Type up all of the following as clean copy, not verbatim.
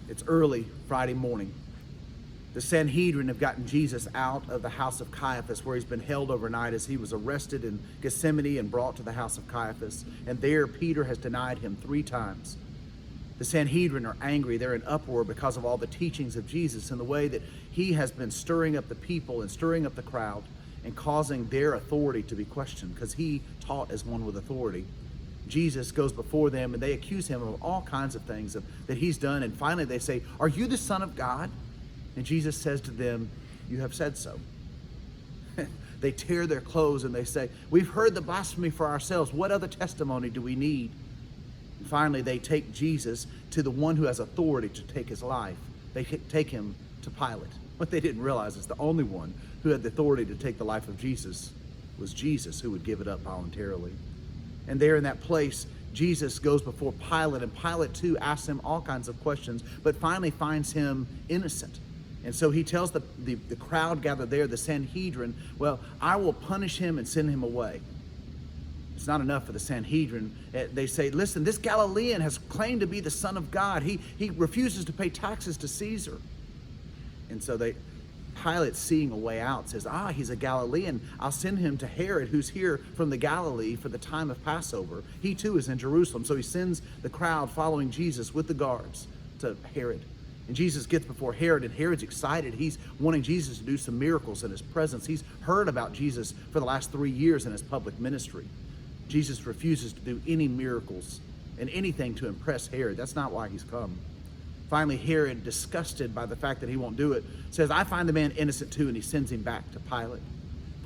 It's early Friday morning. The Sanhedrin have gotten Jesus out of the house of Caiaphas, where he's been held overnight as he was arrested in Gethsemane and brought to the house of Caiaphas. And there Peter has denied him 3 times. The Sanhedrin are angry. They're in uproar because of all the teachings of Jesus and the way that he has been stirring up the people and stirring up the crowd and causing their authority to be questioned, because he taught as one with authority. Jesus goes before them and they accuse him of all kinds of things that he's done. And finally they say, "Are you the Son of God?" And Jesus says to them, "You have said so." They tear their clothes and they say, "We've heard the blasphemy for ourselves. What other testimony do we need?" And finally, they take Jesus to the one who has authority to take his life. They take him to Pilate. What they didn't realize is the only one who had the authority to take the life of Jesus was Jesus, who would give it up voluntarily. And there in that place, Jesus goes before Pilate, and Pilate too asks him all kinds of questions, but finally finds him innocent. And so he tells the crowd gathered there, the Sanhedrin, "Well, I will punish him and send him away." It's not enough for the Sanhedrin. They say, "Listen, this Galilean has claimed to be the Son of God. He refuses to pay taxes to Caesar." And so Pilate, seeing a way out, says, "He's a Galilean. I'll send him to Herod, who's here from the Galilee for the time of Passover. He too is in Jerusalem." So he sends the crowd following Jesus with the guards to Herod. And Jesus gets before Herod, and Herod's excited. He's wanting Jesus to do some miracles in his presence. He's heard about Jesus for the last 3 years in his public ministry. Jesus refuses to do any miracles and anything to impress Herod. That's not why he's come. Finally, Herod, disgusted by the fact that he won't do it, says, "I find the man innocent too," and he sends him back to Pilate.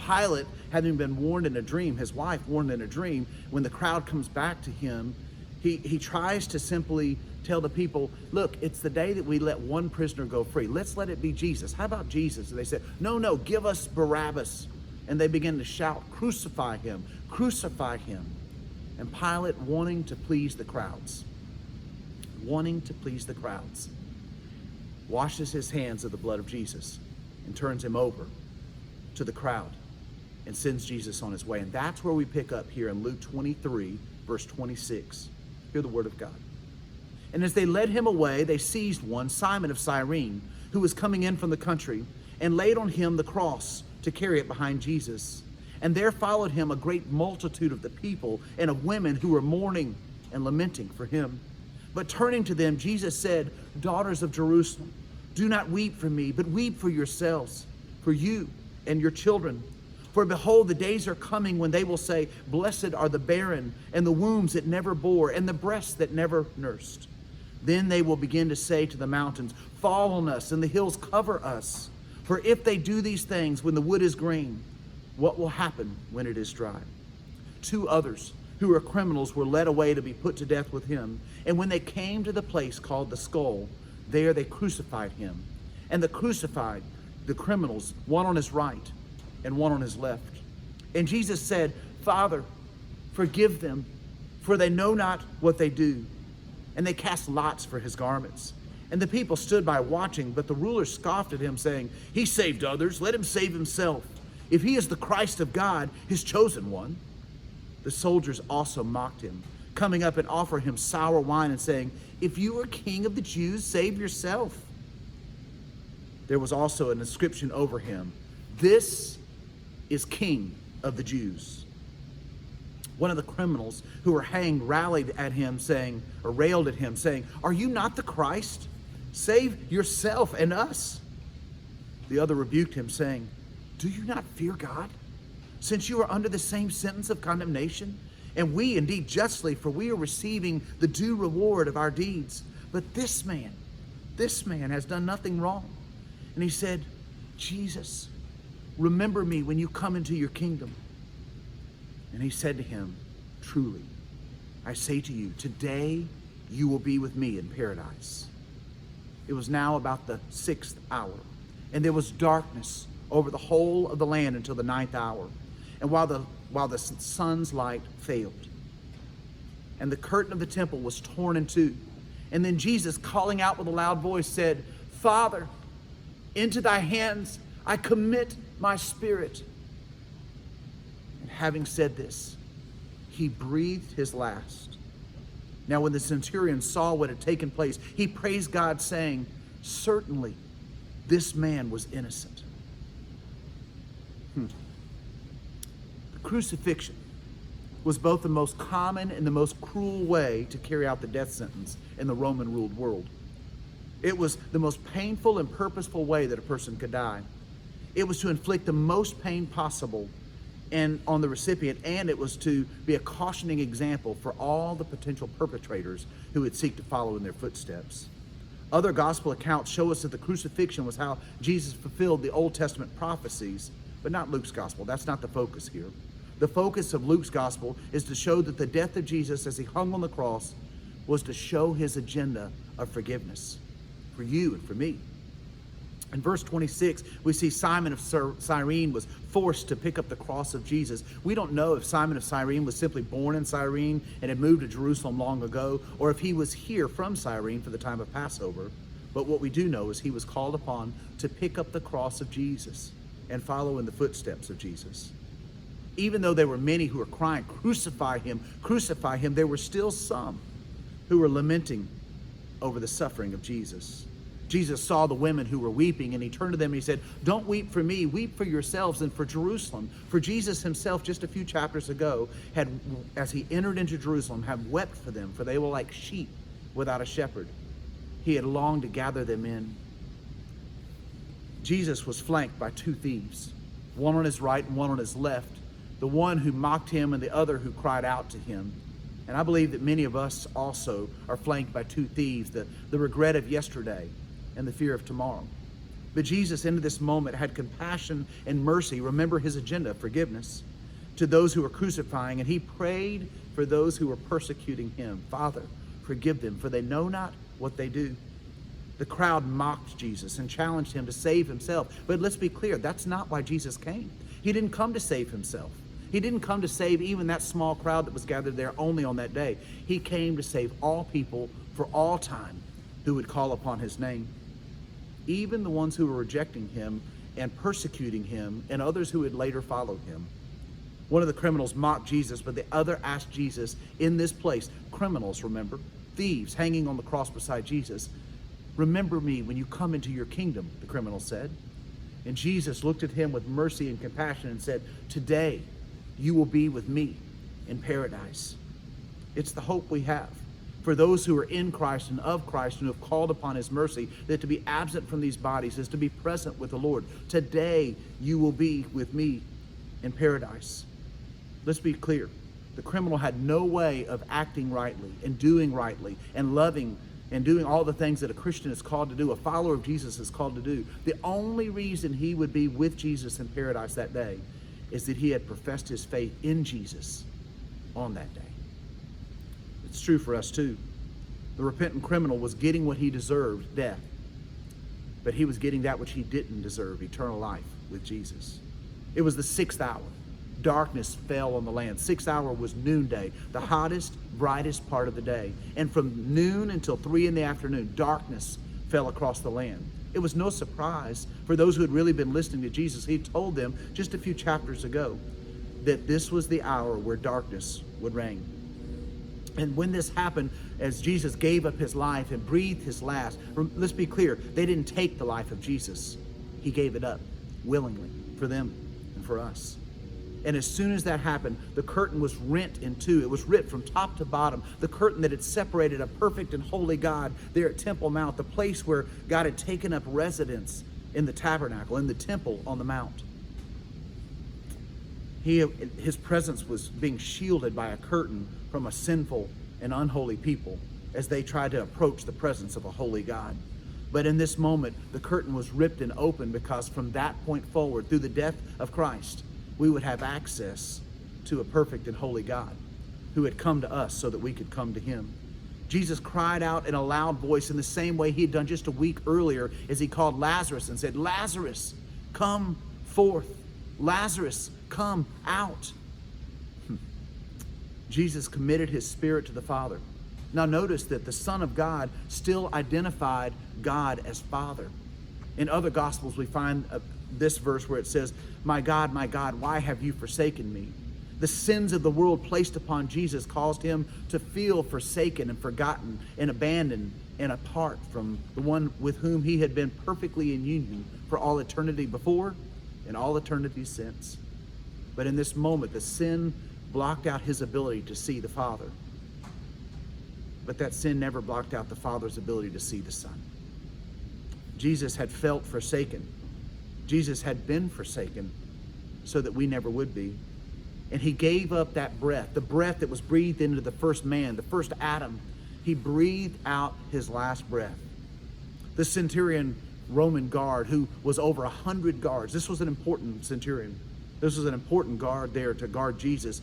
Pilate, having been warned in a dream, his wife warned in a dream, when the crowd comes back to him, he tries to simply tell the people, "Look, it's the day that we let one prisoner go free. Let's let it be Jesus. How about Jesus?" And they said, No, give us Barabbas." And they begin to shout, "Crucify him, crucify him." And Pilate, wanting to please the crowds, washes his hands of the blood of Jesus and turns him over to the crowd and sends Jesus on his way. And that's where we pick up here in Luke 23, verse 26. Hear the word of God. "And as they led him away, they seized one, Simon of Cyrene, who was coming in from the country, and laid on him the cross to carry it behind Jesus. And there followed him a great multitude of the people and of women who were mourning and lamenting for him. But turning to them, Jesus said, 'Daughters of Jerusalem, do not weep for me, but weep for yourselves, for you and your children. For behold, the days are coming when they will say, Blessed are the barren, and the wombs that never bore, and the breasts that never nursed. Then they will begin to say to the mountains, Fall on us, and the hills cover us. For if they do these things when the wood is green, what will happen when it is dry?' 2 others, who were criminals, were led away to be put to death with him. And when they came to the place called the Skull, there they crucified him. And they crucified the criminals, one on his right and one on his left. And Jesus said, Father, forgive them, for they know not what they do. And they cast lots for his garments. And the people stood by watching, but the rulers scoffed at him, saying, He saved others, let him save himself. If he is the Christ of God, his chosen one. The soldiers also mocked him, coming up and offering him sour wine and saying, If you are king of the Jews, save yourself. There was also an inscription over him, This is King of the Jews. One of the criminals who were hanged rallied at him, saying, or railed at him, saying, Are you not the Christ? Save yourself and us. The other rebuked him, saying, Do you not fear God, since you are under the same sentence of condemnation? And we indeed justly, for we are receiving the due reward of our deeds. But this man has done nothing wrong. And he said, Jesus, remember me when you come into your kingdom. And he said to him, Truly, I say to you, today you will be with me in paradise. It was now about the 6th hour, and there was darkness over the whole of the land until the 9th hour, and while the sun's light failed. And the curtain of the temple was torn in two. And then Jesus, calling out with a loud voice, said, Father, into thy hands I commit my spirit. And having said this, he breathed his last. Now, when the centurion saw what had taken place, he praised God, saying, "Certainly, this man was innocent." The crucifixion was both the most common and the most cruel way to carry out the death sentence in the Roman-ruled world. It was the most painful and purposeful way that a person could die. It was to inflict the most pain possible on the recipient, and it was to be a cautioning example for all the potential perpetrators who would seek to follow in their footsteps. Other gospel accounts show us that the crucifixion was how Jesus fulfilled the Old Testament prophecies, but not Luke's gospel. That's not the focus here. The focus of Luke's gospel is to show that the death of Jesus as he hung on the cross was to show his agenda of forgiveness for you and for me. In verse 26, we see Simon of Cyrene was forced to pick up the cross of Jesus. We don't know if Simon of Cyrene was simply born in Cyrene and had moved to Jerusalem long ago, or if he was here from Cyrene for the time of Passover. But what we do know is he was called upon to pick up the cross of Jesus and follow in the footsteps of Jesus. Even though there were many who were crying, "Crucify him, crucify him," there were still some who were lamenting over the suffering of Jesus. Jesus saw the women who were weeping, and he turned to them and he said, "Don't weep for me, weep for yourselves and for Jerusalem." For Jesus himself, just a few chapters ago, had, as he entered into Jerusalem, had wept for them, for they were like sheep without a shepherd. He had longed to gather them in. Jesus was flanked by two thieves, one on his right and one on his left, the one who mocked him and the other who cried out to him. And I believe that many of us also are flanked by two thieves, the regret of yesterday and the fear of tomorrow. But Jesus, into this moment, had compassion and mercy. Remember his agenda, forgiveness, to those who were crucifying, and he prayed for those who were persecuting him. "Father, forgive them, for they know not what they do." The crowd mocked Jesus and challenged him to save himself. But let's be clear, that's not why Jesus came. He didn't come to save himself. He didn't come to save even that small crowd that was gathered there only on that day. He came to save all people for all time who would call upon his name. Even the ones who were rejecting him and persecuting him, and others who would later follow him. One of the criminals mocked Jesus, but the other asked Jesus in this place, criminals, remember, thieves hanging on the cross beside Jesus, "Remember me when you come into your kingdom," the criminal said. And Jesus looked at him with mercy and compassion and said, "Today you will be with me in paradise." It's the hope we have for those who are in Christ and of Christ and who have called upon his mercy, that to be absent from these bodies is to be present with the Lord. Today you will be with me in paradise. Let's be clear. The criminal had no way of acting rightly and loving and doing all the things that a Christian is called to do, a follower of Jesus is called to do. The only reason he would be with Jesus in paradise that day is that he had professed his faith in Jesus on that day. It's true for us too. The repentant criminal was getting what he deserved, death. But he was getting that which he didn't deserve, eternal life with Jesus. It was the 6th hour. Darkness fell on the land. 6th hour was noonday, the hottest, brightest part of the day. And from noon until 3 in the afternoon, darkness fell across the land. It was no surprise for those who had really been listening to Jesus. He told them just a few chapters ago that this was the hour where darkness would reign. And when this happened, as Jesus gave up his life and breathed his last, let's be clear, they didn't take the life of Jesus. He gave it up willingly for them and for us. And as soon as that happened, the curtain was rent in two. It was ripped from top to bottom. The curtain that had separated a perfect and holy God there at Temple Mount, the place where God had taken up residence in the tabernacle, in the temple on the mount. His presence was being shielded by a curtain from a sinful and unholy people as they tried to approach the presence of a holy God. But in this moment, the curtain was ripped and open, because from that point forward, through the death of Christ, we would have access to a perfect and holy God who had come to us so that we could come to him. Jesus cried out in a loud voice in the same way he had done just a week earlier as he called Lazarus and said, "Lazarus, come forth. Lazarus, come out." Jesus committed his spirit to the Father. Now notice that the Son of God still identified God as Father. In other Gospels, we find this verse where it says, my God, why have you forsaken me?" The sins of the world placed upon Jesus caused him to feel forsaken and forgotten and abandoned and apart from the one with whom he had been perfectly in union for all eternity before and all eternity since. But in this moment, the sin blocked out his ability to see the Father. But that sin never blocked out the Father's ability to see the Son. Jesus had felt forsaken. Jesus had been forsaken so that we never would be. And he gave up that breath, the breath that was breathed into the first man, the first Adam. He breathed out his last breath. The centurion Roman guard who was over 100 guards. This was an important centurion. This was an important guard there to guard Jesus.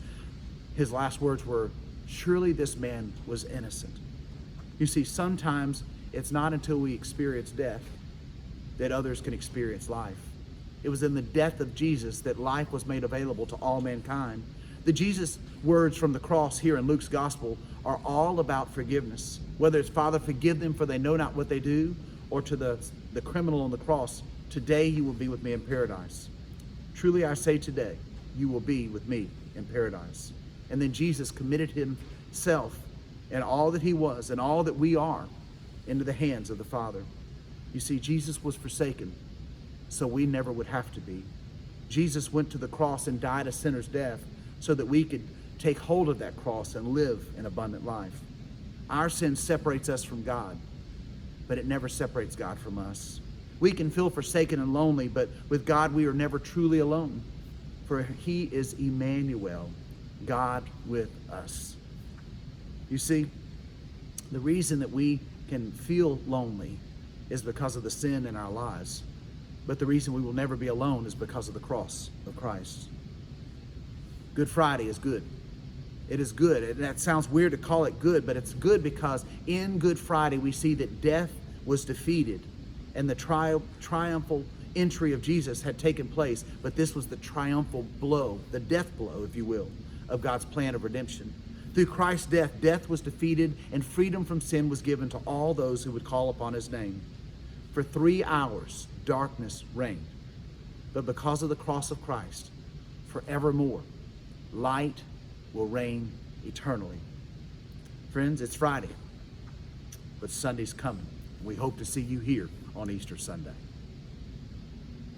His last words were, "Surely this man was innocent." You see, sometimes it's not until we experience death that others can experience life. It was in the death of Jesus that life was made available to all mankind. The Jesus words from the cross here in Luke's gospel are all about forgiveness. Whether it's, "Father, forgive them, for they know not what they do," or to the criminal on the cross, "Today you will be with me in paradise." Truly I say today, you will be with me in paradise. And then Jesus committed himself and all that he was and all that we are into the hands of the Father. You see, Jesus was forsaken, so we never would have to be. Jesus went to the cross and died a sinner's death so that we could take hold of that cross and live an abundant life. Our sin separates us from God, but it never separates God from us. We can feel forsaken and lonely, but with God we are never truly alone, for he is Emmanuel, God with us. You see, the reason that we can feel lonely is because of the sin in our lives. But the reason we will never be alone is because of the cross of Christ. Good Friday is good. It is good. And that sounds weird to call it good, but it's good because in Good Friday we see that death was defeated and the triumphal entry of Jesus had taken place. But this was the triumphal blow, the death blow, if you will, of God's plan of redemption. Through Christ's death, death was defeated and freedom from sin was given to all those who would call upon his name. For 3 hours, darkness reigned. But because of the cross of Christ, forevermore, light will reign eternally. Friends, it's Friday, but Sunday's coming. We hope to see you here on Easter Sunday.